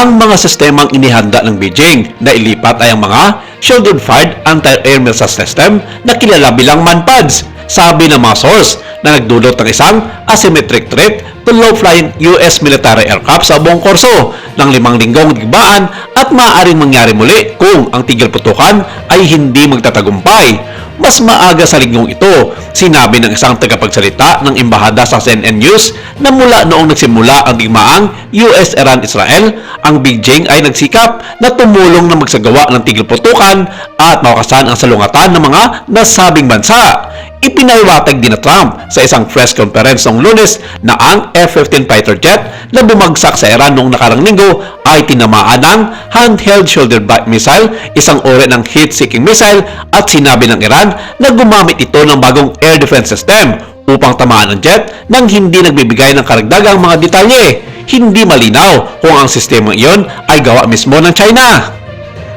Ang mga sistemang inihanda ng Beijing na ilipat ay ang mga shoulder-fired anti-air missile system na kilala bilang MANPADS, sabi ng mga source na nagdulot ng isang asymmetric threat to low-flying US military aircraft sa buong kurso ng 5 linggong digmaan at maaaring mangyari muli kung ang tigil putukan ay hindi magtatagumpay. Mas maaga sa linggong ito, sinabi ng isang tagapagsalita ng embahada sa CNN News na mula noong nagsimula ang digmaang US-Iran-Israel, ang Beijing ay nagsikap na tumulong na magsagawa ng tigil putukan at mawakasan ang salungatan ng mga nasabing bansa. Ipinaliwanag din na Trump sa isang press conference noong Lunes na ang F-15 fighter jet na bumagsak sa Iran noong nakarang linggo ay tinamaan ng handheld shoulder missile, isang uri ng heat-seeking missile, at sinabi ng Iran na gumamit ito ng bagong air defense system upang tamaan ang jet nang hindi nagbibigay ng karagdagang mga detalye. Hindi malinaw kung ang sistema iyon ay gawa mismo ng China.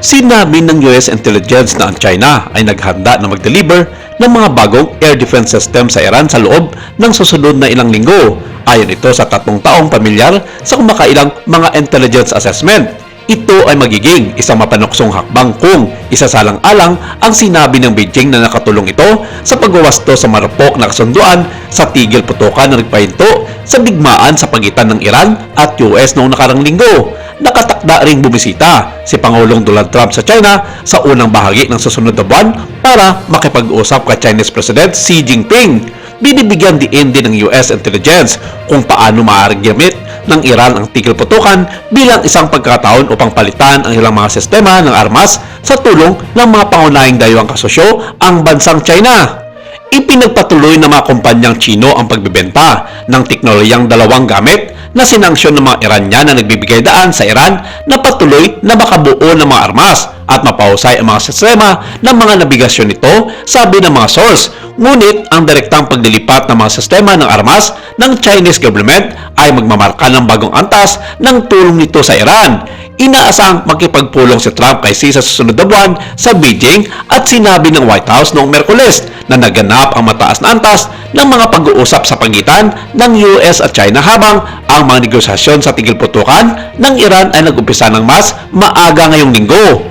Sinabi ng US intelligence na ang China ay naghanda na mag-deliver ng mga bagong air defense system sa Iran sa loob ng susunod na ilang linggo. Ayon ito sa 3 taong pamilyar sa kumakailang mga intelligence assessment. Ito ay magiging isang mapanuksong hakbang kung isasalang-alang ang sinabi ng Beijing na nakatulong ito sa pagwawasto sa marupok na kasunduan sa tigil putukan na nagpahinto sa digmaan sa pagitan ng Iran at US noong nakarang linggo. Nakatakda ring bumisita si Pangulong Donald Trump sa China sa unang bahagi ng susunod na buwan para makipag-usap kay Chinese President Xi Jinping. Binibigyan din ng US intelligence kung paano maaaring gamit ng Iran ang tigil putukan bilang isang pagkakataon upang palitan ang ilang mga sistema ng armas sa tulong ng mga pangunahing dayuhang kasosyo ang bansang China. Ipinagpatuloy ng mga kumpanyang Chino ang pagbebenta ng teknolohiyang dalawang gamit na sinangsyon ng mga Iranian na nagbibigay daan sa Iran na patuloy na makabuo ng mga armas at mapahusay ang mga sistema ng mga nabigasyon nito, sabi ng mga source. Ngunit ang direktang paglilipat ng mga sistema ng armas ng Chinese government ay magmamarka ng bagong antas ng tulong nito sa Iran. Inaasang makipagpulong si Trump kay Xi sa susunod na buwan sa Beijing at sinabi ng White House noong Miyerkules na naganap ang mataas na antas ng mga pag-uusap sa pagitan ng US at China habang ang mga negosasyon sa tigil putukan ng Iran ay nag-umpisa ng mas maaga ngayong linggo.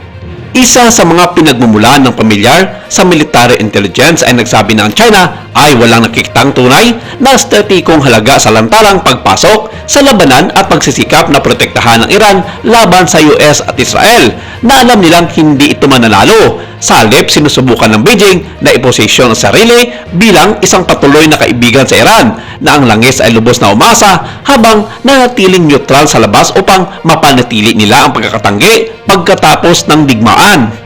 Isa sa mga pinagmumulan ng pamilyar sa military intelligence ay nagsabi na ang China ay walang nakikitang tunay na estrategikong halaga sa lantarang pagpasok sa labanan at pagsisikap na protektahan ng Iran laban sa US at Israel na alam nilang hindi ito mananalo. Sa halip, sinusubukan ng Beijing na iposisyon ang sarili bilang isang patuloy na kaibigan sa Iran na ang langis ay lubos na umasa habang nanatiling neutral sa labas upang mapanatili nila ang pagkakatanggi pagkatapos ng digmaan.